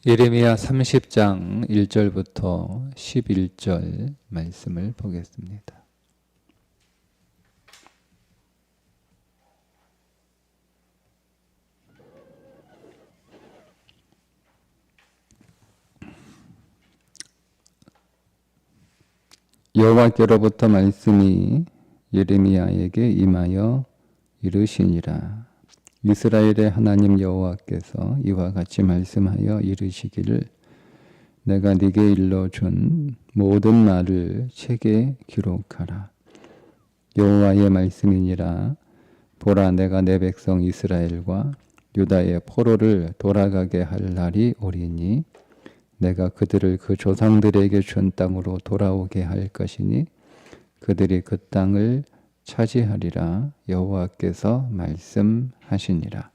예레미야 30장 1절부터 11절 말씀을 보겠습니다. 여호와께로부터 말씀이 예레미야에게 임하여 이르시니라. 이스라엘의 하나님 여호와께서 이와 같이 말씀하여 이르시기를 내가 네게 일러준 모든 말을 책에 기록하라. 여호와의 말씀이니라. 보라, 내가 내 백성 이스라엘과 유다의 포로를 돌아가게 할 날이 오리니 내가 그들을 그 조상들에게 준 땅으로 돌아오게 할 것이니 그들이 그 땅을 차지하리라. 여호와께서 말씀하시니라.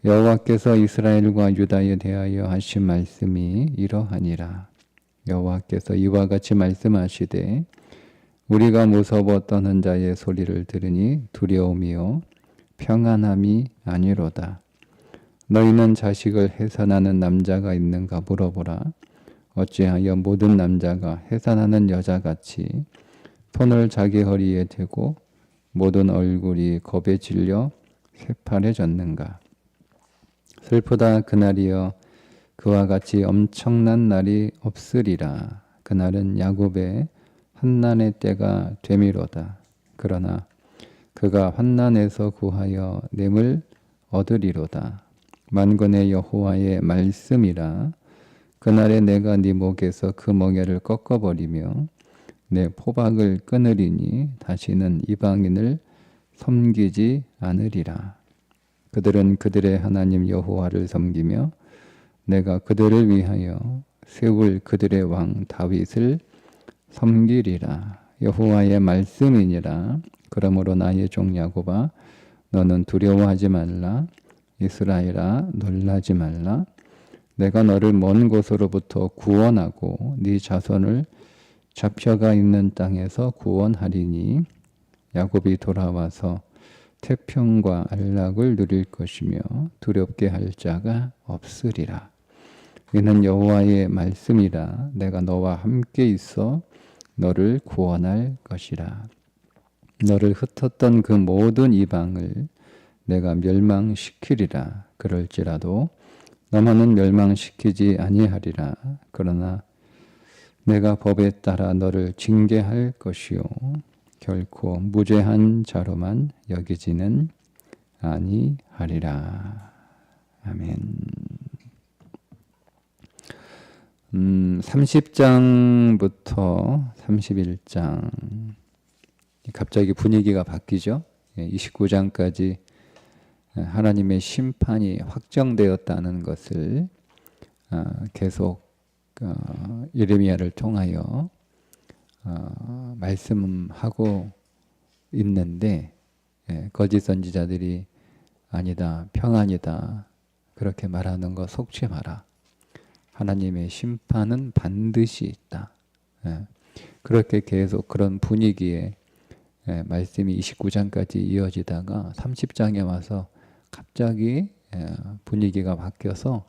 여호와께서 이스라엘과 유다에 대하여 하신 말씀이 이러하니라. 여호와께서 이와 같이 말씀하시되 우리가 무서워 떠는 자의 소리를 들으니 두려움이요 평안함이 아니로다. 너희는 자식을 해산하는 남자가 있는가 물어보라. 어찌하여 모든 남자가 해산하는 여자같이 손을 자기 허리에 대고 모든 얼굴이 겁에 질려 새파래졌는가. 슬프다. 그날이여 그와 같이 엄청난 날이 없으리라. 그날은 야곱의 환난의 때가 되미로다. 그러나 그가 환난에서 구하여 냄을 얻으리로다. 만군의 여호와의 말씀이라. 그날에 내가 네 목에서 그 멍에를 꺾어버리며 내 포박을 끊으리니 다시는 이방인을 섬기지 않으리라. 그들은 그들의 하나님 여호와를 섬기며 내가 그들을 위하여 세울 그들의 왕 다윗을 섬기리라. 여호와의 말씀이니라. 그러므로 나의 종 야곱아 너는 두려워하지 말라. 이스라엘아 놀라지 말라. 내가 너를 먼 곳으로부터 구원하고 네 자손을 잡혀가 있는 땅에서 구원하리니 야곱이 돌아와서 태평과 안락을 누릴 것이며 두렵게 할 자가 없으리라. 이는 여호와의 말씀이라. 내가 너와 함께 있어 너를 구원할 것이라. 너를 흩었던 그 모든 이방을 내가 멸망시키리라. 그럴지라도 너만은 멸망시키지 아니하리라. 그러나 내가 법에 따라 너를 징계할 것이요 결코 무죄한 자로만 여기지는 아니하리라. 아멘. 30장부터 31장 갑자기 분위기가 바뀌죠. 29장까지 하나님의 심판이 확정되었다는 것을 계속 예레미야를 통하여 말씀하고 있는데 거짓 선지자들이 아니다, 평안이다 그렇게 말하는 거 속지 마라. 하나님의 심판은 반드시 있다. 그렇게 계속 그런 분위기에 말씀이 29장까지 이어지다가 30장에 와서 갑자기 분위기가 바뀌어서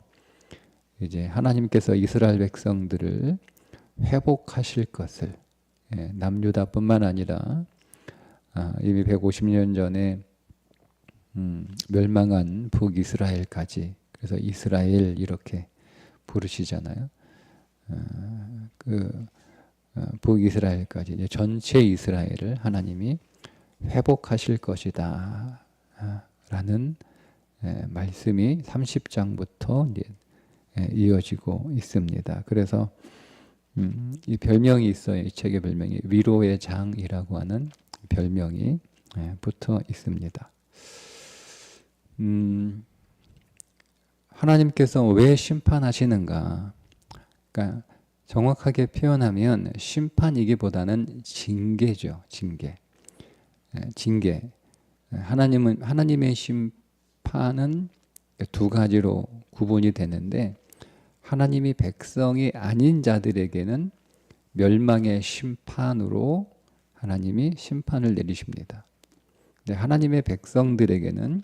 이제 하나님께서 이스라엘 백성들을 회복하실 것을 남유다뿐만 아니라 이미 150년 전에 멸망한 북이스라엘까지, 그래서 이스라엘 이렇게 부르시잖아요. 북이스라엘까지 이제 전체 이스라엘을 하나님이 회복하실 것이다 라는 말씀이 30장부터 이어지고 있습니다. 그래서 이 별명이 있어요. 이 책의 별명이 위로의 장이라고 하는 별명이 붙어 있습니다. 하나님께서 왜 심판하시는가? 그러니까 정확하게 표현하면 심판이기보다는 징계죠. 징계. 하나님의 심판은 두 가지로 구분이 되는데 하나님이 백성이 아닌 자들에게는 멸망의 심판으로 하나님이 심판을 내리십니다. 근데 하나님의 백성들에게는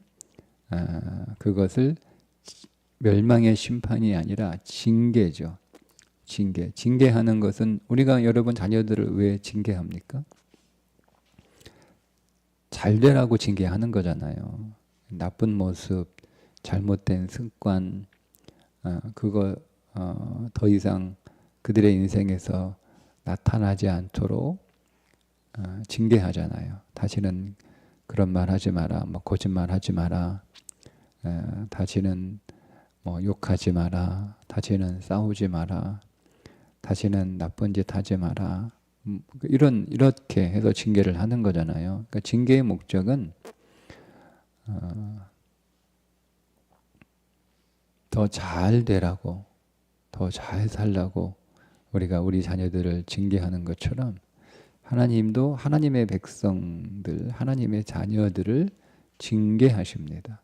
그것을 멸망의 심판이 아니라 징계죠. 징계하는 것은 우리가 여러분 자녀들을 왜 징계합니까? 잘 되라고 징계하는 거잖아요. 나쁜 모습, 잘못된 습관, 그거 더 이상 그들의 인생에서 나타나지 않도록 징계하잖아요. 다시는 그런 말 하지 마라, 뭐 거짓말 하지 마라, 다시는 뭐 욕하지 마라, 다시는 싸우지 마라, 다시는 나쁜 짓 하지 마라. 이렇게 해서 징계를 하는 거잖아요. 그러니까 징계의 목적은 더 잘 되라고, 더 잘 살라고 우리가 우리 자녀들을 징계하는 것처럼 하나님도 하나님의 백성들, 하나님의 자녀들을 징계하십니다.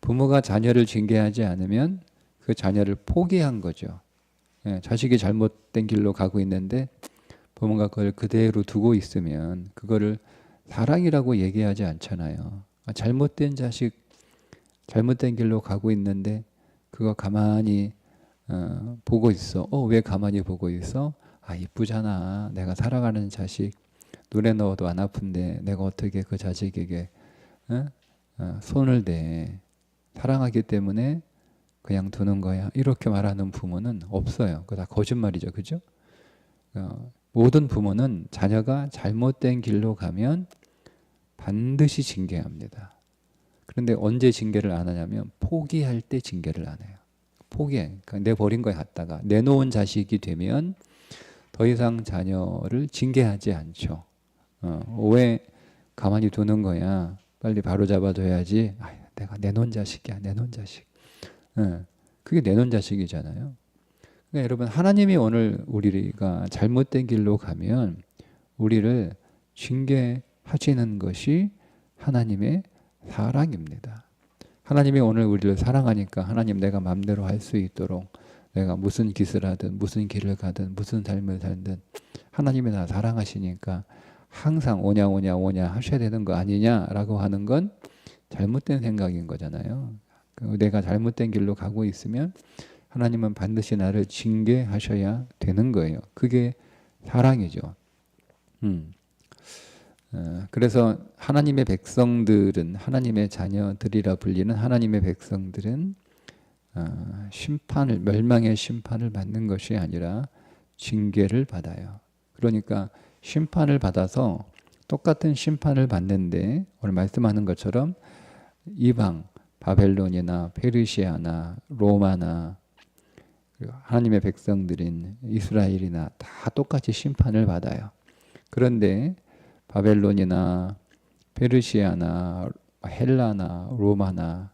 부모가 자녀를 징계하지 않으면 그 자녀를 포기한 거죠. 자식이 잘못된 길로 가고 있는데 부모가 그걸 그대로 두고 있으면 그거를 사랑이라고 얘기하지 않잖아요. 잘못된 자식, 잘못된 길로 가고 있는데 그거 가만히 보고 있어. 왜 가만히 보고 있어? 이쁘잖아. 내가 사랑하는 자식 눈에 넣어도 안 아픈데 내가 어떻게 그 자식에게 손을 대. 사랑하기 때문에 그냥 두는 거야. 이렇게 말하는 부모는 없어요. 그거 다 거짓말이죠. 그죠? 모든 부모는 자녀가 잘못된 길로 가면 반드시 징계합니다. 그런데 언제 징계를 안 하냐면 포기할 때 징계를 안 해요. 그러니까 내버린 거에 갔다가 내놓은 자식이 되면 더 이상 자녀를 징계하지 않죠. 왜 가만히 두는 거야? 빨리 바로 잡아줘야지. 내가 내놓은 자식이야, 내놓은 자식. 그게 내놓은 자식이잖아요. 그러니까 여러분, 하나님이 오늘 우리가 잘못된 길로 가면 우리를 징계하시는 것이 하나님의 사랑입니다. 하나님이 오늘 우리를 사랑하니까 하나님 내가 마음대로 할 수 있도록 내가 무슨 짓을 하든 무슨 길을 가든 무슨 삶을 살든 하나님이 나 사랑하시니까 항상 오냐 하셔야 되는 거 아니냐라고 하는 건 잘못된 생각인 거잖아요. 내가 잘못된 길로 가고 있으면 하나님은 반드시 나를 징계하셔야 되는 거예요. 그게 사랑이죠. 그래서 하나님의 백성들은, 하나님의 자녀들이라 불리는 하나님의 백성들은 멸망의 심판을 받는 것이 아니라 징계를 받아요. 그러니까 심판을 받아서 똑같은 심판을 받는데 오늘 말씀하는 것처럼 이방, 바벨론이나 페르시아나 로마나 하나님의 백성들인 이스라엘이나 다 똑같이 심판을 받아요. 그런데 바벨론이나 페르시아나 헬라나 로마나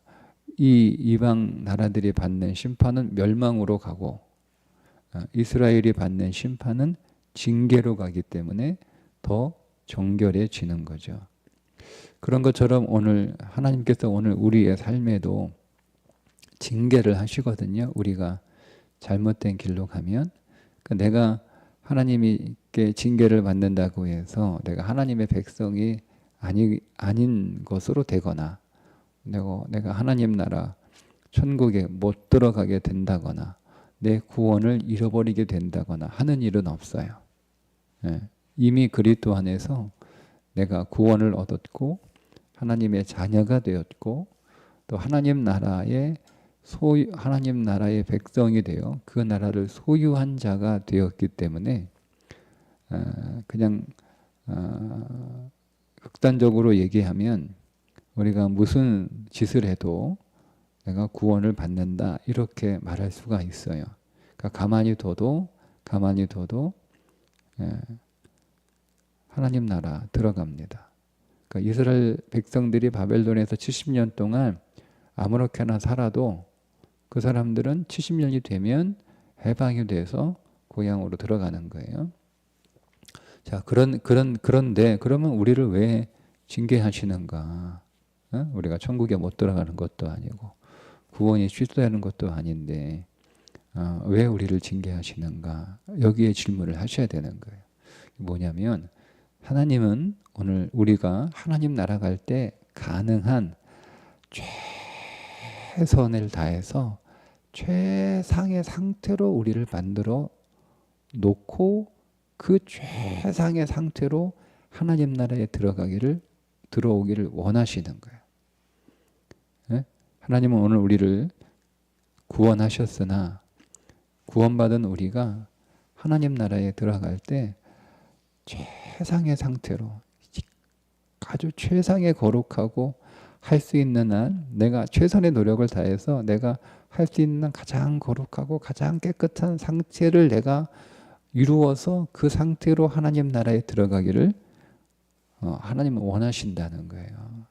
이 이방 나라들이 받는 심판은 멸망으로 가고 이스라엘이 받는 심판은 징계로 가기 때문에 더 정결해지는 거죠. 그런 것처럼 오늘 하나님께서 오늘 우리의 삶에도 징계를 하시거든요. 우리가 잘못된 길로 가면 내가 하나님께 징계를 받는다고 해서 내가 하나님의 백성이 아닌 것으로 되거나 내가 하나님 나라 천국에 못 들어가게 된다거나 내 구원을 잃어버리게 된다거나 하는 일은 없어요. 이미 그리스도 안에서 내가 구원을 얻었고 하나님의 자녀가 되었고 또 하나님 나라의 백성이 되어 그 나라를 소유한 자가 되었기 때문에 그냥 극단적으로 얘기하면 우리가 무슨 짓을 해도 내가 구원을 받는다 이렇게 말할 수가 있어요. 그러니까 가만히 둬도 하나님 나라 들어갑니다. 그러니까 이스라엘 백성들이 바벨론에서 70년 동안 아무렇게나 살아도 그 사람들은 70년이 되면 해방이 돼서 고향으로 들어가는 거예요. 자, 그런데 그러면 우리를 왜 징계하시는가? 우리가 천국에 못 들어가는 것도 아니고 구원이 취소되는 것도 아닌데 왜 우리를 징계하시는가? 여기에 질문을 하셔야 되는 거예요. 뭐냐면 하나님은 오늘 우리가 하나님 나라 갈 때 가능한 최선을 다해서 최상의 상태로 우리를 만들어 놓고 그 최상의 상태로 하나님 나라에 들어오기를 원하시는 거예요. 예? 하나님은 오늘 우리를 구원하셨으나 구원받은 우리가 하나님 나라에 들어갈 때 최상의 상태로 아주 최상의 거룩하고 할 수 있는 한 내가 최선의 노력을 다해서 내가 할 수 있는 가장 거룩하고 가장 깨끗한 상태를 내가 이루어서 그 상태로 하나님 나라에 들어가기를 하나님은 원하신다는 거예요.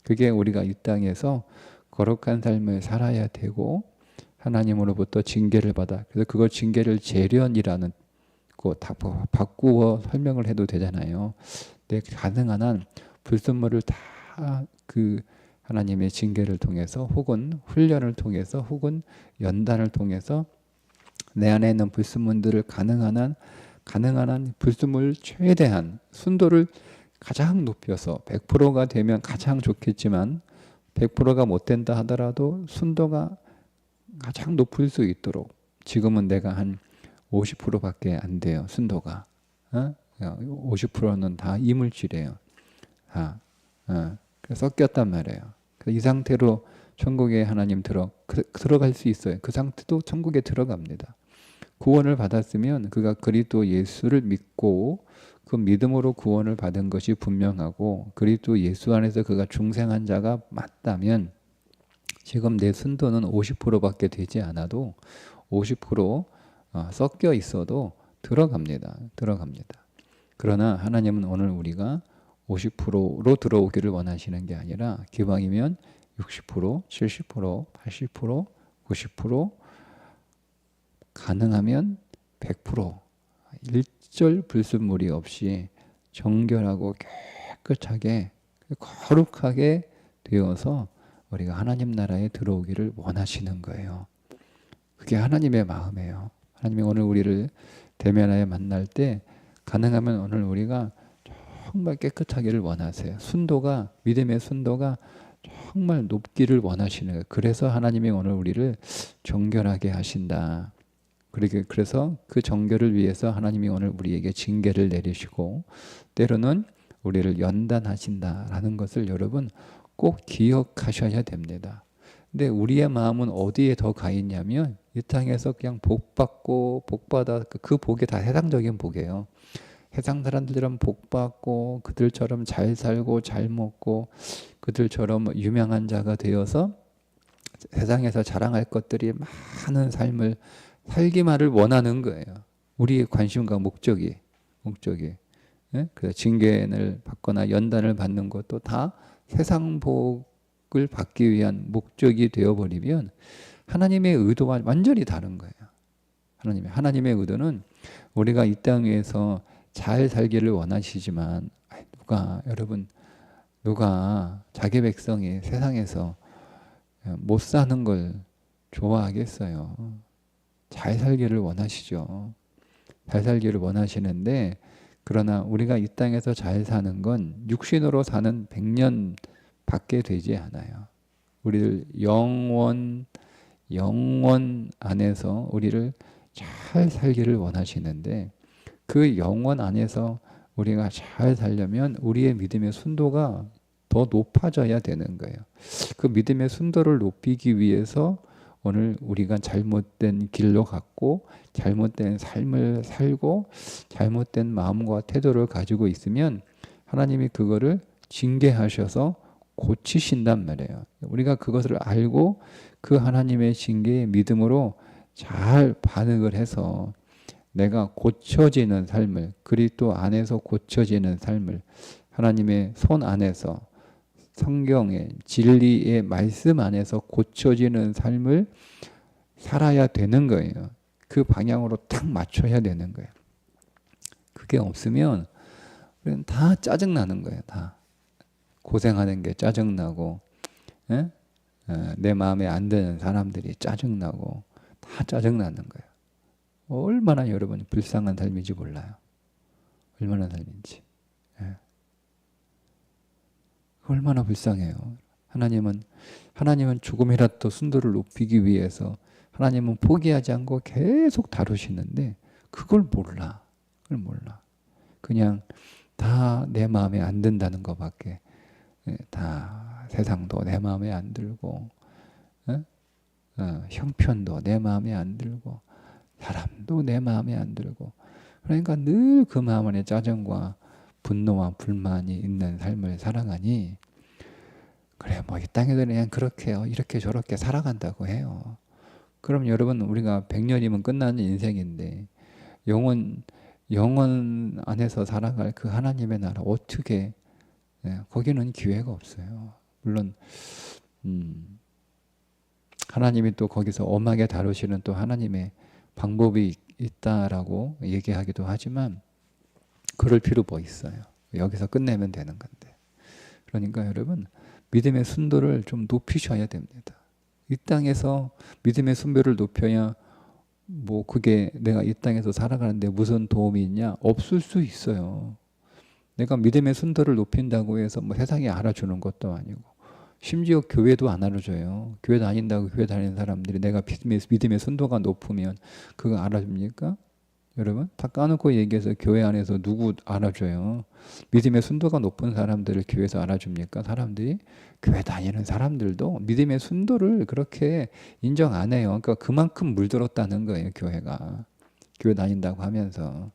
그게 우리가 이 땅에서 거룩한 삶을 살아야 되고 하나님으로부터 징계를 받아. 그래서 그걸 징계를 재련이라는 거 다 바꾸어 설명을 해도 되잖아요. 내 가능한 한 불순물을 다 그 하나님의 징계를 통해서 혹은 훈련을 통해서 혹은 연단을 통해서 내 안에 있는 불순물들을 가능한 한 불순물 최대한 순도를 가장 높여서 100%가 되면 가장 좋겠지만 100%가 못 된다 하더라도 순도가 가장 높을 수 있도록 지금은 내가 한 50%밖에 안 돼요. 순도가 50%는 다 이물질이에요. 그래서 섞였단 말이에요. 이 상태로 천국에 하나님 들어갈 수 있어요. 그 상태도 천국에 들어갑니다. 구원을 받았으면 그가 그리스도 예수를 믿고 그 믿음으로 구원을 받은 것이 분명하고 그리스도 예수 안에서 그가 중생한 자가 맞다면 지금 내 순도는 50%밖에 되지 않아도 50% 섞여 있어도 들어갑니다. 그러나 하나님은 오늘 우리가 50%로 들어오기를 원하시는 게 아니라 기왕이면 60%, 70%, 80%, 90% 가능하면 100% 일절 불순물이 없이 정결하고 깨끗하게 거룩하게 되어서 우리가 하나님 나라에 들어오기를 원하시는 거예요. 그게 하나님의 마음이에요. 하나님이 오늘 우리를 대면하여 만날 때 가능하면 오늘 우리가 정말 깨끗하기를 원하세요. 믿음의 순도가 정말 높기를 원하시는 거예요. 그래서 하나님이 오늘 우리를 정결하게 하신다. 그래서 그 정결을 위해서 하나님이 오늘 우리에게 징계를 내리시고 때로는 우리를 연단하신다라는 것을 여러분 꼭 기억하셔야 됩니다. 근데 우리의 마음은 어디에 더 가 있냐면 이 땅에서 그냥 복받고 복받아 그 복이 다 세상적인 복이에요. 세상 사람들처럼 복받고 그들처럼 잘 살고 잘 먹고 그들처럼 유명한 자가 되어서 세상에서 자랑할 것들이 많은 삶을 살기만을 원하는 거예요. 우리의 관심과 목적이. 예? 그래서 징계를 받거나 연단을 받는 것도 다 세상 복을 받기 위한 목적이 되어버리면 하나님의 의도와 완전히 다른 거예요. 하나님의 의도는 우리가 이 땅 위에서 잘 살기를 원하시지만 누가 자기 백성이 세상에서 못 사는 걸 좋아하겠어요. 잘 살기를 원하시죠. 잘 살기를 원하시는데 그러나 우리가 이 땅에서 잘 사는 건 육신으로 사는 100년 밖에 되지 않아요. 우리를 영원 안에서 우리를 잘 살기를 원하시는데 그 영원 안에서 우리가 잘 살려면 우리의 믿음의 순도가 더 높아져야 되는 거예요. 그 믿음의 순도를 높이기 위해서 오늘 우리가 잘못된 길로 갔고 잘못된 삶을 살고 잘못된 마음과 태도를 가지고 있으면 하나님이 그거를 징계하셔서 고치신단 말이에요. 우리가 그것을 알고 그 하나님의 징계에 믿음으로 잘 반응을 해서 내가 고쳐지는 삶을 그리스도 안에서 고쳐지는 삶을 하나님의 손 안에서 성경의 진리의 말씀 안에서 고쳐지는 삶을 살아야 되는 거예요. 그 방향으로 딱 맞춰야 되는 거예요. 그게 없으면 우리는 다 짜증나는 거예요. 다 고생하는 게 짜증나고 내 마음에 안 드는 사람들이 짜증나고 다 짜증나는 거예요. 얼마나 여러분이 불쌍한 삶인지 몰라요. 얼마나 삶인지. 얼마나 불쌍해요. 하나님은 조금이라도 순도를 높이기 위해서 하나님은 포기하지 않고 계속 다루시는데 그걸 몰라. 그걸 몰라. 그냥 다 내 마음에 안 든다는 것밖에. 다 세상도 내 마음에 안 들고, 형편도 내 마음에 안 들고, 사람도 내 마음에 안 들고. 그러니까 늘 그 마음 안에 짜증과 분노와 불만이 있는 삶을 살아가니, 그래 뭐 이 땅에서 그냥 그렇게요, 이렇게 저렇게 살아간다고 해요. 그럼 여러분, 우리가 100년이면 끝나는 인생인데 영원 안에서 살아갈 그 하나님의 나라 어떻게, 거기는 기회가 없어요. 물론 하나님이 또 거기서 엄하게 다루시는 또 하나님의 방법이 있다라고 얘기하기도 하지만 그럴 필요 뭐 있어요. 여기서 끝내면 되는 건데. 그러니까 여러분, 믿음의 순도를 좀 높이셔야 됩니다. 이 땅에서 믿음의 순도를 높여야 뭐 그게 내가 이 땅에서 살아가는데 무슨 도움이 있냐? 없을 수 있어요. 내가 믿음의 순도를 높인다고 해서 뭐 세상이 알아주는 것도 아니고, 심지어 교회도 안 알아줘요. 교회 다닌다고 교회 다니는 사람들이 내가 믿음의 순도가 높으면 그거 알아줍니까? 여러분, 다 까놓고 얘기해서 교회 안에서 누구 알아줘요? 믿음의 순도가 높은 사람들을 교회에서 알아줍니까? 사람들이? 교회 다니는 사람들도 믿음의 순도를 그렇게 인정 안 해요. 그러니까 그만큼 물들었다는 거예요, 교회가. 교회 다닌다고 하면서.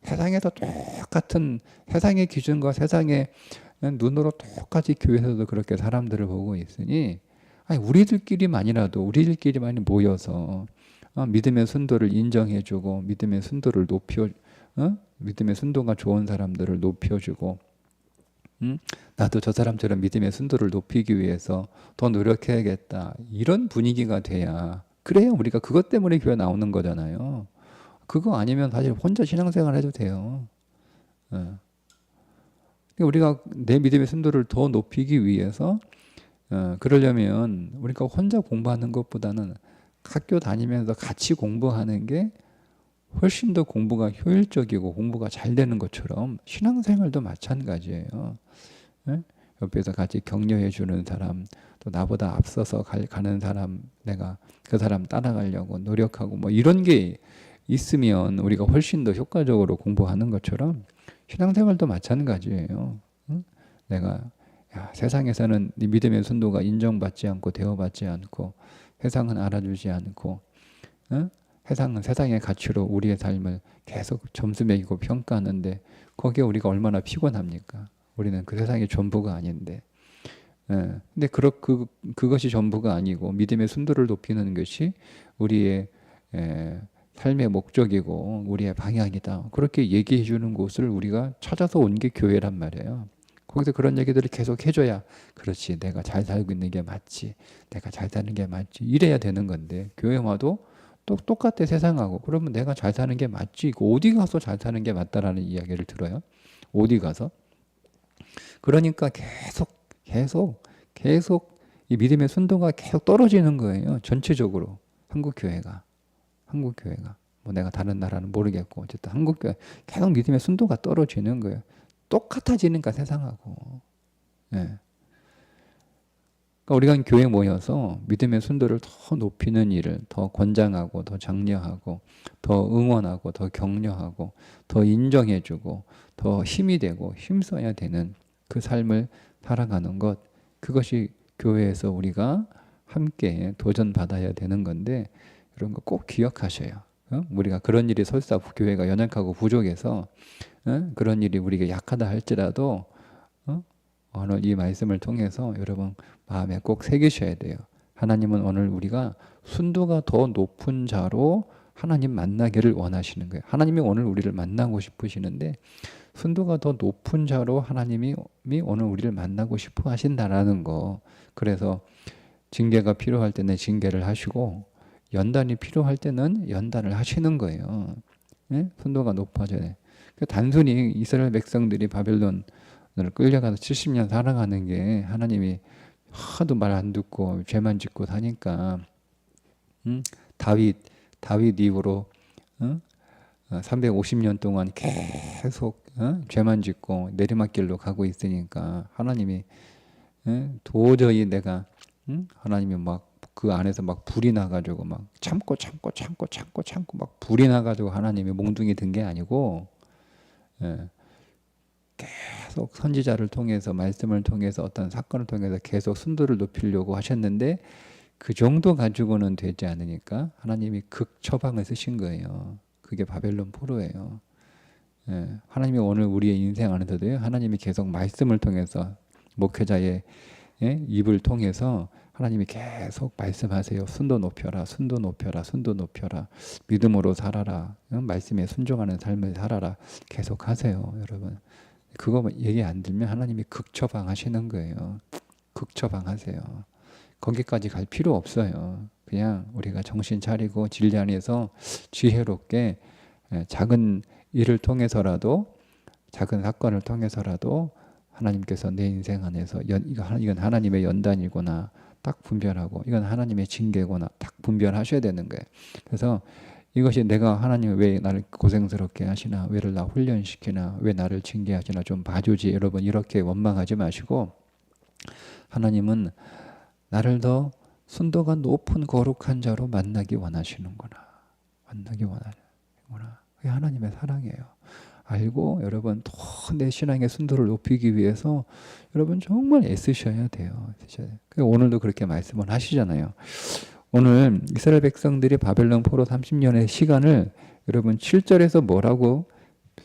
세상에서 똑같은 세상의 기준과 세상의 눈으로 똑같이 교회에서도 그렇게 사람들을 보고 있으니, 아니 우리들끼리만이 모여서 믿음의 순도를 인정해주고 믿음의 순도를 믿음의 순도가 좋은 사람들을 높여주고, 나도 저 사람처럼 믿음의 순도를 높이기 위해서 더 노력해야겠다, 이런 분위기가 돼야, 그래야 우리가 그것 때문에 교회 나오는 거잖아요. 그거 아니면 사실 혼자 신앙생활 해도 돼요. 우리가 내 믿음의 순도를 더 높이기 위해서 그러려면 우리가 혼자 공부하는 것보다는 학교 다니면서 같이 공부하는 게 훨씬 더 공부가 효율적이고 공부가 잘 되는 것처럼 신앙생활도 마찬가지예요. 옆에서 같이 격려해 주는 사람, 또 나보다 앞서서 가는 사람, 내가 그 사람 따라가려고 노력하고 뭐 이런 게 있으면 우리가 훨씬 더 효과적으로 공부하는 것처럼 신앙생활도 마찬가지예요. 내가 세상에서는 네 믿음의 순도가 인정받지 않고 대우받지 않고 세상은 알아주지 않고, 세상은 세상의 가치로 우리의 삶을 계속 점수 매기고 평가하는데 거기에 우리가 얼마나 피곤합니까? 우리는 그 세상의 전부가 아닌데. 근데 그것이 전부가 아니고 믿음의 순도를 높이는 것이 우리의 삶의 목적이고 우리의 방향이다, 그렇게 얘기해 주는 곳을 우리가 찾아서 온 게 교회란 말이에요. 거기서 그런 얘기들을 계속 해줘야, 그렇지, 내가 잘 살고 있는 게 맞지, 내가 잘 사는 게 맞지, 이래야 되는 건데, 교회 와도 또 똑같아 세상하고. 그러면 내가 잘 사는 게 맞지, 어디 가서 잘 사는 게 맞다라는 이야기를 들어요. 어디 가서? 그러니까 계속 이 믿음의 순도가 계속 떨어지는 거예요. 전체적으로 한국 교회가 뭐 내가 다른 나라는 모르겠고 어쨌든 한국 교회 계속 믿음의 순도가 떨어지는 거예요. 똑같아지니까 세상하고. 그러니까 우리가 교회에 모여서 믿음의 순도를 더 높이는 일을 더 권장하고 더 장려하고 더 응원하고 더 격려하고 더 인정해주고 더 힘이 되고 힘써야 되는 그 삶을 살아가는 것, 그것이 교회에서 우리가 함께 도전받아야 되는 건데, 이런 거 꼭 기억하셔요. 우리가 그런 일이 설사 교회가 연약하고 부족해서 그런 일이 우리가 약하다 할지라도 오늘 이 말씀을 통해서 여러분 마음에 꼭 새기셔야 돼요. 하나님은 오늘 우리가 순도가 더 높은 자로 하나님 만나기를 원하시는 거예요. 하나님이 오늘 우리를 만나고 싶으시는데 순도가 더 높은 자로 하나님이 오늘 우리를 만나고 싶어 하신다라는 거. 그래서 징계가 필요할 때는 징계를 하시고 연단이 필요할 때는 연단을 하시는 거예요. 순도가 높아져야 돼. 단순히 이스라엘 백성들이 바벨론을 끌려가서 70년 살아가는 게 하나님이 하도 말 안 듣고 죄만 짓고 사니까, 다윗 이후로 350년 동안 계속 죄만 짓고 내리막길로 가고 있으니까 하나님이 도저히 내가 하나님이 막 그 안에서 막 불이 나가지고 막 참고 막 불이 나가지고 하나님이 몽둥이 든 게 아니고, 예, 계속 선지자를 통해서 말씀을 통해서 어떤 사건을 통해서 계속 순도를 높이려고 하셨는데 그 정도 가지고는 되지 않으니까 하나님이 극처방을 쓰신 거예요. 그게 바벨론 포로예요. 예, 하나님이 오늘 우리의 인생 안에서도요, 하나님이 계속 말씀을 통해서 목회자의 입을 통해서 하나님이 계속 말씀하세요. 순도 높여라, 순도 높여라, 순도 높여라. 믿음으로 살아라. 말씀에 순종하는 삶을 살아라. 계속 하세요, 여러분. 그거 얘기 안 들면 하나님이 극처방하시는 거예요. 극처방하세요. 거기까지 갈 필요 없어요. 그냥 우리가 정신 차리고 진리 안에서 지혜롭게 작은 일을 통해서라도, 작은 사건을 통해서라도 하나님께서 내 인생 안에서 이건 하나님의 연단이구나 딱 분별하고, 이건 하나님의 징계구나 딱 분별하셔야 되는 거예요. 그래서 이것이 내가 하나님이 왜 나를 고생스럽게 하시나, 왜를 나 훈련시키나, 왜 나를 징계하시나 좀 봐주지, 여러분 이렇게 원망하지 마시고, 하나님은 나를 더 순도가 높은 거룩한 자로 만나기 원하시는구나. 만나기 원하시는구나. 그게 하나님의 사랑이에요. 알고 여러분 더 내 신앙의 순도를 높이기 위해서 여러분 정말 애쓰셔야 돼요. 오늘도 그렇게 말씀을 하시잖아요. 오늘 이스라엘 백성들이 바벨론 포로 30년의 시간을 여러분 7절에서 뭐라고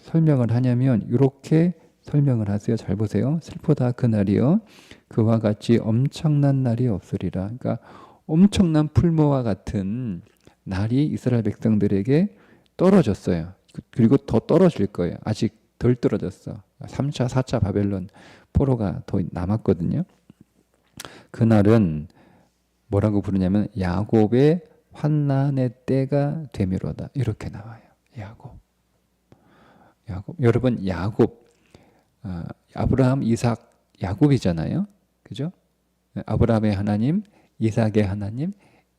설명을 하냐면 이렇게 설명을 하세요. 잘 보세요. 슬프다 그날이요, 그와 같이 엄청난 날이 없으리라. 그러니까 엄청난 풀무와 같은 날이 이스라엘 백성들에게 떨어졌어요. 그리고 더 떨어질 거예요. 아직 덜 떨어졌어. 3차, 4차 바벨론 포로가 더 남았거든요. 그날은 뭐라고 부르냐면 야곱의 환난의 때가 되미로다. 이렇게 나와요. 야곱. 여러분 야곱, 아브라함, 이삭, 야곱이잖아요. 그죠? 아브라함의 하나님, 이삭의 하나님,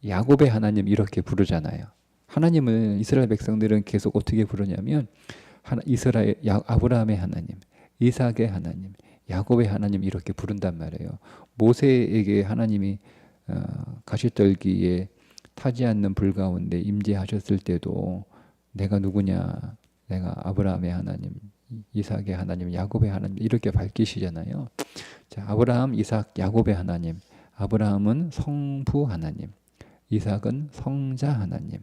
야곱의 하나님 이렇게 부르잖아요. 하나님을 이스라엘 백성들은 계속 어떻게 부르냐면 아브라함의 하나님, 이삭의 하나님, 야곱의 하나님 이렇게 부른단 말이에요. 모세에게 하나님이 가시떨기에 타지 않는 불 가운데 임재하셨을 때도 내가 누구냐, 내가 아브라함의 하나님, 이삭의 하나님, 야곱의 하나님 이렇게 밝히시잖아요. 자, 아브라함, 이삭, 야곱의 하나님. 아브라함은 성부 하나님, 이삭은 성자 하나님,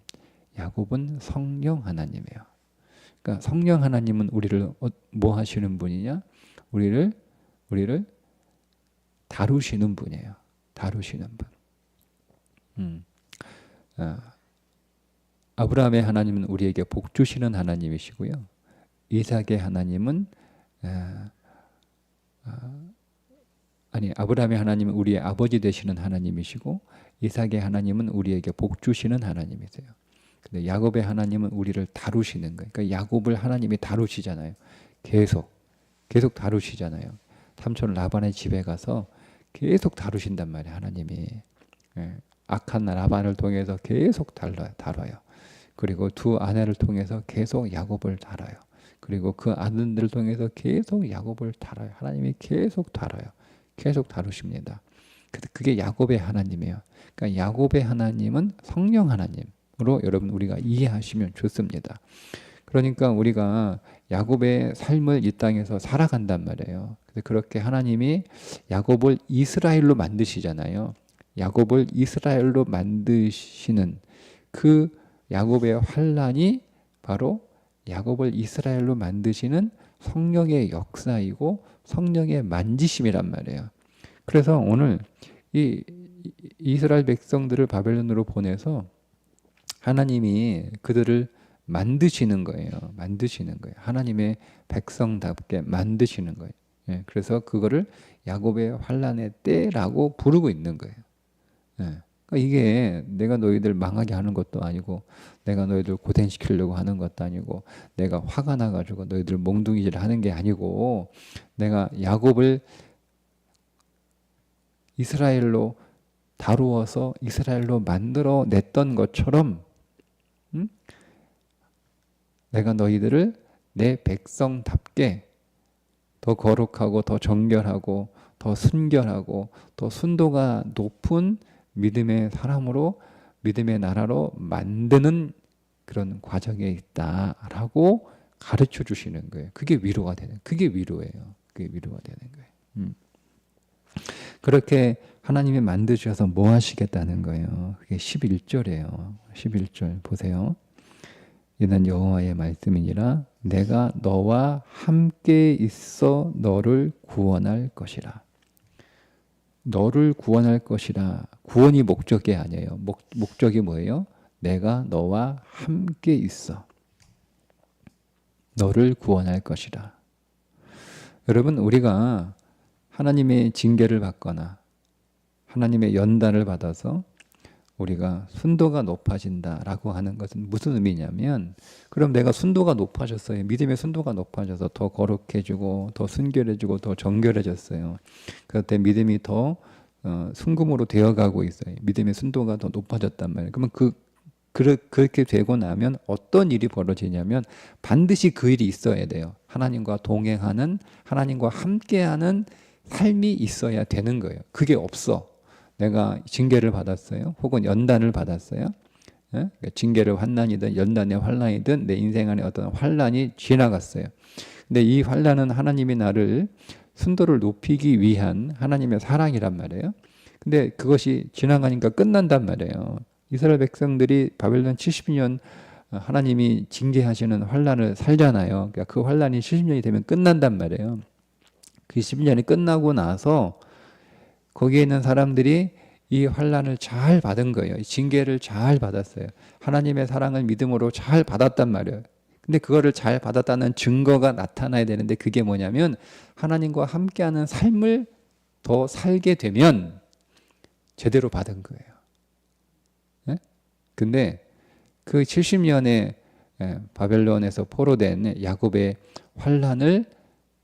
야곱은 성령 하나님이에요. 그러니까 성령 하나님은 우리를 뭐 하시는 분이냐? 우리를 다루시는 분이에요. 다루시는 분. 아브라함의 하나님은 우리에게 복 주시는 하나님이시고요. 이삭의 하나님은 아브라함의 하나님은 우리의 아버지 되시는 하나님이시고, 이삭의 하나님은 우리에게 복 주시는 하나님이세요. 근데 야곱의 하나님은 우리를 다루시는 거예요. 그러니까 야곱을 하나님이 다루시잖아요. 계속 다루시잖아요. 삼촌 라반의 집에 가서 계속 다루신단 말이에요. 하나님이. 악한 라반을 통해서 계속 다뤄요. 그리고 두 아내를 통해서 계속 야곱을 다뤄요. 그리고 그 아들들을 통해서 계속 야곱을 다뤄요. 하나님이 계속 다뤄요. 계속 다루십니다. 그게 야곱의 하나님이에요. 그러니까 야곱의 하나님은 성령 하나님으로 여러분 우리가 이해하시면 좋습니다. 그러니까 우리가 야곱의 삶을 이 땅에서 살아간단 말이에요. 그렇게 하나님이 야곱을 이스라엘로 만드시잖아요. 야곱을 이스라엘로 만드시는 그 야곱의 환난이 바로 야곱을 이스라엘로 만드시는 성령의 역사이고 성령의 만지심이란 말이에요. 그래서 오늘 이 이스라엘 백성들을 바벨론으로 보내서 하나님이 그들을 만드시는 거예요. 하나님의 백성답게 만드시는 거예요. 그래서 그거를 야곱의 환난의 때라고 부르고 있는 거예요. 그러니까 이게 내가 너희들 망하게 하는 것도 아니고, 내가 너희들 고생시키려고 하는 것도 아니고, 내가 화가 나가지고 너희들 몽둥이질 하는 게 아니고, 내가 야곱을 이스라엘로 다루어서 이스라엘로 만들어 냈던 것처럼, 내가 너희들을 내 백성답게 더 거룩하고 더 정결하고 더 순결하고 더 순도가 높은 믿음의 사람으로 믿음의 나라로 만드는 그런 과정에 있다라고 가르쳐 주시는 거예요. 그게 위로가 되는, 그게 위로예요. 그게 위로가 되는 거예요. 그렇게 하나님이 만드셔서 뭐 하시겠다는 거예요. 그게 11절이에요. 11절 보세요. 이는 여호와의 말씀이니라 내가 너와 함께 있어 너를 구원할 것이라. 너를 구원할 것이라. 구원이 목적이 아니에요. 목적이 뭐예요? 내가 너와 함께 있어 너를 구원할 것이라. 여러분, 우리가 하나님의 징계를 받거나 하나님의 연단을 받아서 우리가 순도가 높아진다라고 하는 것은 무슨 의미냐면, 그럼 내가 순도가 높아졌어요. 믿음의 순도가 높아져서 더 거룩해지고 더 순결해지고 더 정결해졌어요. 그럴 때 믿음이 더 순금으로 되어가고 있어요. 믿음의 순도가 더 높아졌단 말이에요. 그러면 그렇게 되고 나면 어떤 일이 벌어지냐면 반드시 그 일이 있어야 돼요. 하나님과 동행하는, 하나님과 함께하는 삶이 있어야 되는 거예요. 그게 없어. 내가 징계를 받았어요. 혹은 연단을 받았어요. 그러니까 징계를 환난이든 연단의 환난이든 내 인생 안에 어떤 환난이 지나갔어요. 근데 이 환난은 하나님이 나를 순도를 높이기 위한 하나님의 사랑이란 말이에요. 근데 그것이 지나가니까 끝난단 말이에요. 이스라엘 백성들이 바벨론 70년 하나님이 징계하시는 환난을 살잖아요. 그러니까 그 환난이 70년이 되면 끝난단 말이에요. 그 10년이 끝나고 나서 거기에 있는 사람들이 이 환난을 잘 받은 거예요. 징계를 잘 받았어요. 하나님의 사랑을 믿음으로 잘 받았단 말이에요. 근데 그거를 잘 받았다는 증거가 나타나야 되는데 그게 뭐냐면 하나님과 함께하는 삶을 더 살게 되면 제대로 받은 거예요. 네? 근데 그 70년의 바벨론에서 포로된 야곱의 환난을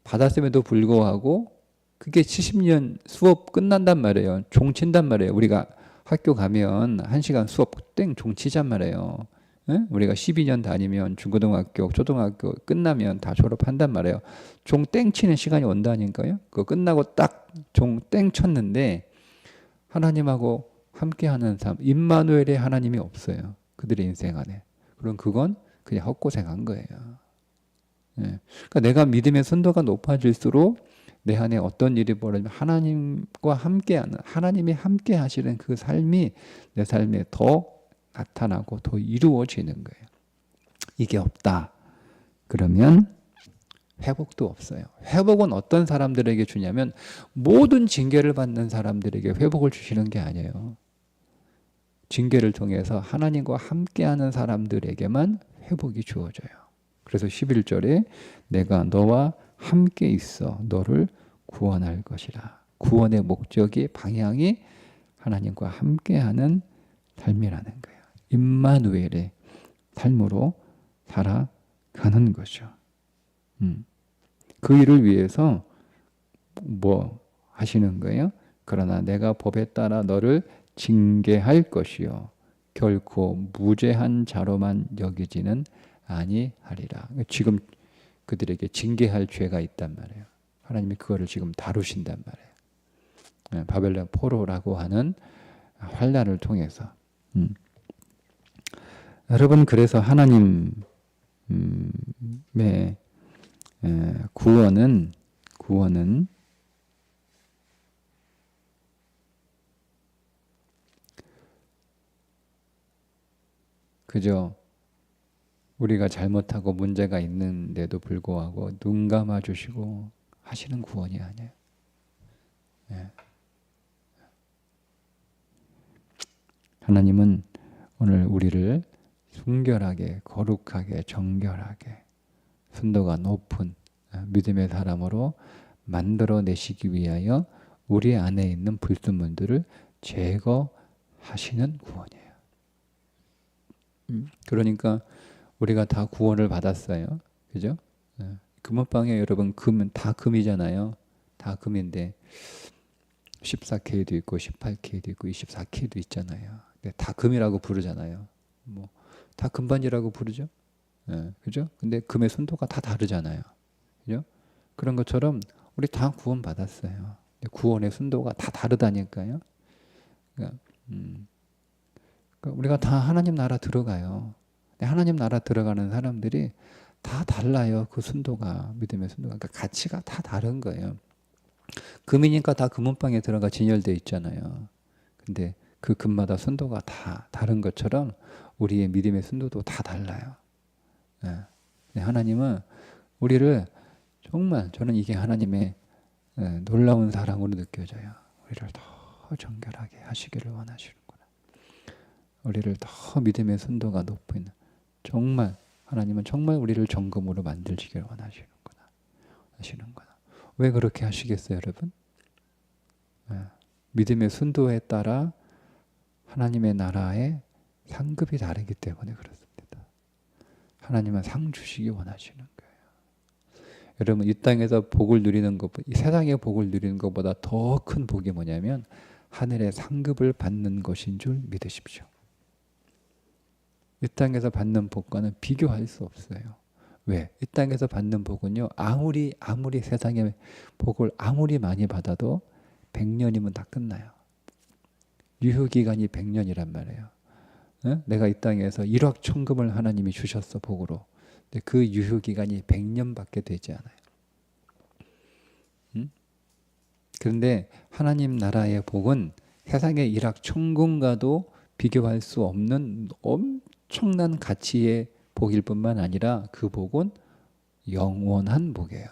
받았음에도 불구하고 그게 70년 수업 끝난단 말이에요. 종친단 말이에요. 우리가 학교 가면 1시간 수업 땡 종치잔 말이에요. 우리가 12년 다니면 중고등학교, 초등학교 끝나면 다 졸업한단 말이에요. 종 땡 치는 시간이 온다니까요. 그거 끝나고 딱 종 땡 쳤는데 하나님하고 함께하는 삶, 임마누엘의 하나님이 없어요. 그들의 인생 안에. 그럼 그건 그냥 헛고생한 거예요. 그러니까 내가 믿음의 순도가 높아질수록 내 안에 어떤 일이 벌어지면 하나님과 함께하는, 하나님이 함께 하시는 그 삶이 내 삶에 더 나타나고 더 이루어지는 거예요. 이게 없다. 그러면 회복도 없어요. 회복은 어떤 사람들에게 주냐면 모든 징계를 받는 사람들에게 회복을 주시는 게 아니에요. 징계를 통해서 하나님과 함께하는 사람들에게만 회복이 주어져요. 그래서 11절에 내가 너와 함께 있어 너를 구원할 것이라. 구원의 목적이, 방향이 하나님과 함께하는 삶이라는 거예요. 임마누엘의 삶으로 살아가는 거죠. 그 일을 위해서 뭐 하시는 거예요? 그러나 내가 법에 따라 너를 징계할 것이요 결코 무죄한 자로만 여기지는 아니하리라. 지금 그들에게 징계할 죄가 있단 말이에요. 하나님이 그거를 지금 다루신단 말이에요. 바벨론 포로라고 하는 환난을 통해서. 여러분, 그래서 하나님의 구원은 그저 우리가 잘못하고 문제가 있는데도 불구하고 눈 감아 주시고 하시는 구원이 아니에요. 하나님은 오늘 우리를 순결하게, 거룩하게, 정결하게, 순도가 높은 믿음의 사람으로 만들어내시기 위하여 우리 안에 있는 불순물들을 제거하시는 구원이에요. 그러니까 우리가 다 구원을 받았어요. 그죠? 금은방에 여러분 금은 다 금이잖아요. 다 금인데 14K도 있고 18K도 있고 24K도 있잖아요. 다 금이라고 부르잖아요. 뭐 다 금반지라고 부르죠. 그죠? 근데 금의 순도가 다 다르잖아요. 그죠? 그런 것처럼 우리 다 구원 받았어요. 구원의 순도가 다 다르다니까요. 그러니까 그러니까 우리가 다 하나님 나라 들어가요. 하나님 나라 들어가는 사람들이 다 달라요. 그 순도가, 믿음의 순도가. 그러니까 가치가 다 다른 거예요. 금이니까 다 금은방에 들어가 진열되어 있잖아요. 근데 그 금마다 순도가 다 다른 것처럼 우리의 믿음의 순도도 다 달라요. 예. 하나님은 우리를 정말, 저는 이게 하나님의 놀라운 사랑으로 느껴져요. 우리를 더 정결하게 하시기를 원하시는구나. 우리를 더 믿음의 순도가 높은, 정말 하나님은 정말 우리를 정금으로 만들시기를 원하시는구나. 왜 그렇게 하시겠어요, 여러분? 믿음의 순도에 따라 하나님의 나라의 상급이 다르기 때문에 그렇습니다. 하나님은 상 주시기 원하시는 거예요. 여러분, 이 땅에서 복을 누리는 것, 이 세상의 복을 누리는 것보다 더 큰 복이 뭐냐면 하늘의 상급을 받는 것인 줄 믿으십시오. 이 땅에서 받는 복과는 비교할 수 없어요. 왜? 이 땅에서 받는 복은요, 아무리 세상의 복을 아무리 많이 받아도 100년이면 다 끝나요. 유효기간이 100년이란 말이에요. 내가 이 땅에서 일확천금을 하나님이 주셨어, 복으로. 근데 그 유효기간이 100년밖에 되지 않아요. 그런데 하나님 나라의 복은 세상의 일확천금과도 비교할 수 없는 엄청난 가치의 복일 뿐만 아니라 그 복은 영원한 복이에요.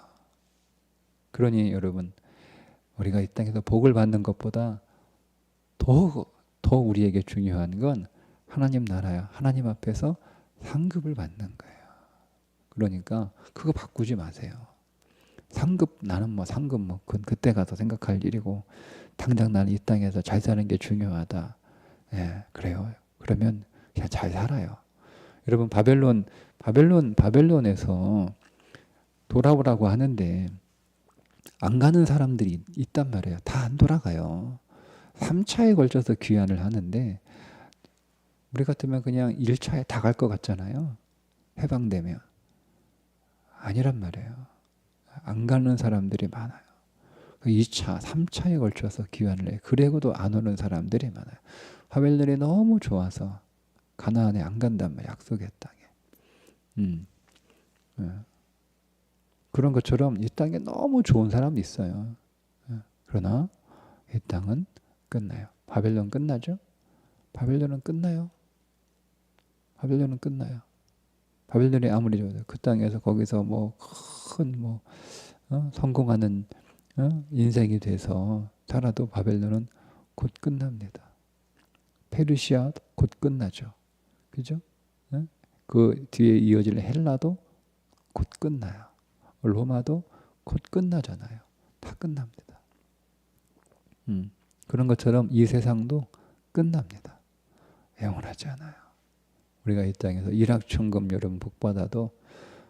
그러니 여러분, 우리가 이 땅에서 복을 받는 것보다 더 우리에게 중요한 건 하나님 나라야. 하나님 앞에서 상급을 받는 거예요. 그러니까 그거 바꾸지 마세요. 상급, 나는 뭐 상급 뭐 그때 가서 생각할 일이고, 당장 나는 이 땅에서 잘 사는 게 중요하다. 예, 그래요. 그러면 그냥 잘 살아요. 여러분, 바벨론에서 돌아오라고 하는데 안 가는 사람들이 있단 말이에요. 다 안 돌아가요. 3차에 걸쳐서 귀환을 하는데 우리 같으면 그냥 1차에 다 갈 것 같잖아요. 해방되면. 아니란 말이에요. 안 가는 사람들이 많아요. 2차, 3차에 걸쳐서 귀환을 해요. 그래고도 안 오는 사람들이 많아요. 바벨론이 너무 좋아서 가나안에 안 간단 말이에요. 약속의 땅에. 그런 것처럼 이 땅에 너무 좋은 사람이 있어요. 그러나 이 땅은 끝나요. 바벨론 끝나죠? 바벨론은 끝나요. 바벨론은 끝나요. 바벨론이 아무리 좋아도 그 땅에서 거기서 뭐 큰 성공하는 인생이 돼서 살아도 바벨론은 곧 끝납니다. 페르시아 곧 끝나죠. 그죠? 그 뒤에 이어질 헬라도 곧 끝나요. 로마도 곧 끝나잖아요. 다 끝납니다. 그런 것처럼 이 세상도 끝납니다. 영원하지 않아요. 우리가 이 땅에서 일확천금 여러분 복 받아도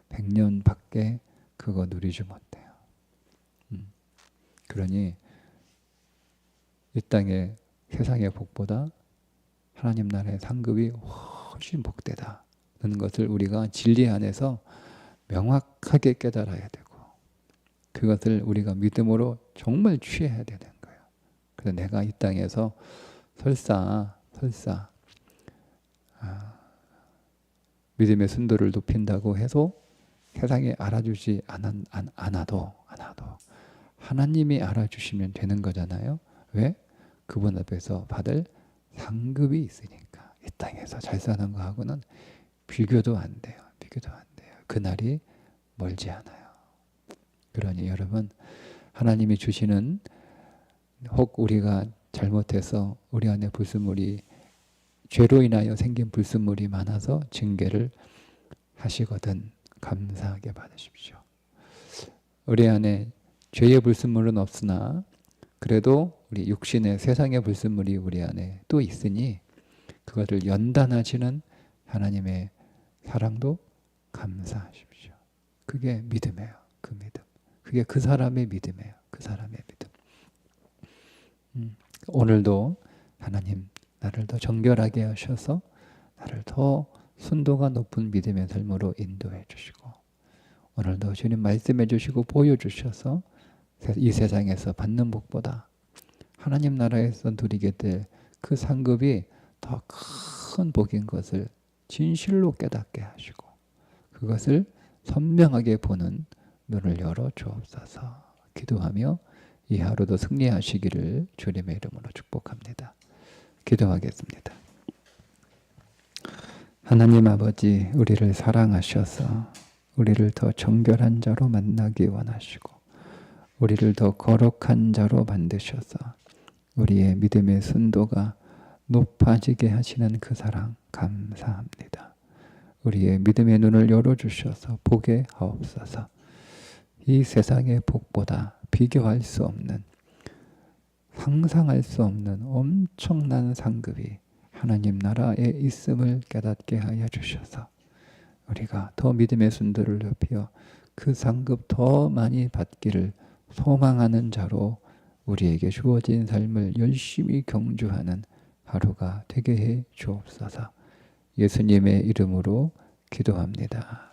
100년밖에 그거 누리지 못해요. 그러니 이 땅의 세상의 복보다 하나님 나라의 상급이 훨씬 복되다는 것을 우리가 진리 안에서 명확하게 깨달아야 되고, 그것을 우리가 믿음으로 정말 취해야 되는 거예요. 그래서 내가 이 땅에서 설사 믿음의 순도를 높인다고 해서 세상에 알아주지 않아도 하나님이 알아주시면 되는 거잖아요. 왜? 그분 앞에서 받을 상급이 있으니까. 이 땅에서 잘 사는 거하고는 비교도 안 돼요. 그날이 멀지 않아요. 그러니 여러분, 하나님이 주시는, 혹 우리가 잘못해서 우리 안에 불순물이, 죄로 인하여 생긴 불순물이 많아서 징계를 하시거든 감사하게 받으십시오. 우리 안에 죄의 불순물은 없으나 그래도 우리 육신의 세상의 불순물이 우리 안에 또 있으니 그것을 연단하시는 하나님의 사랑도 감사하십시오. 그게 믿음이에요. 그 믿음. 그게 그 사람의 믿음이에요. 그 사람의 믿음. 오늘도 하나님 나를 더 정결하게 하셔서 나를 더 순도가 높은 믿음의 삶으로 인도해 주시고, 오늘도 주님 말씀해 주시고 보여주셔서 이 세상에서 받는 복보다 하나님 나라에서 누리게 될 그 상급이 더 큰 복인 것을 진실로 깨닫게 하시고 그것을 선명하게 보는 눈을 열어 주옵소서. 기도하며 이 하루도 승리하시기를 주님의 이름으로 축복합니다. 기도하겠습니다. 하나님 아버지, 우리를 사랑하셔서 우리를 더 정결한 자로 만나기 원하시고 우리를 더 거룩한 자로 만드셔서 우리의 믿음의 순도가 높아지게 하시는 그 사랑 감사합니다. 우리의 믿음의 눈을 열어주셔서 보게 하옵소서. 이 세상의 복보다 비교할 수 없는, 상상할 수 없는 엄청난 상급이 하나님 나라에 있음을 깨닫게 하여 주셔서 우리가 더 믿음의 순도를 높여 그 상급 더 많이 받기를 소망하는 자로 우리에게 주어진 삶을 열심히 경주하는 하루가 되게 해 주옵소서. 예수님의 이름으로 기도합니다.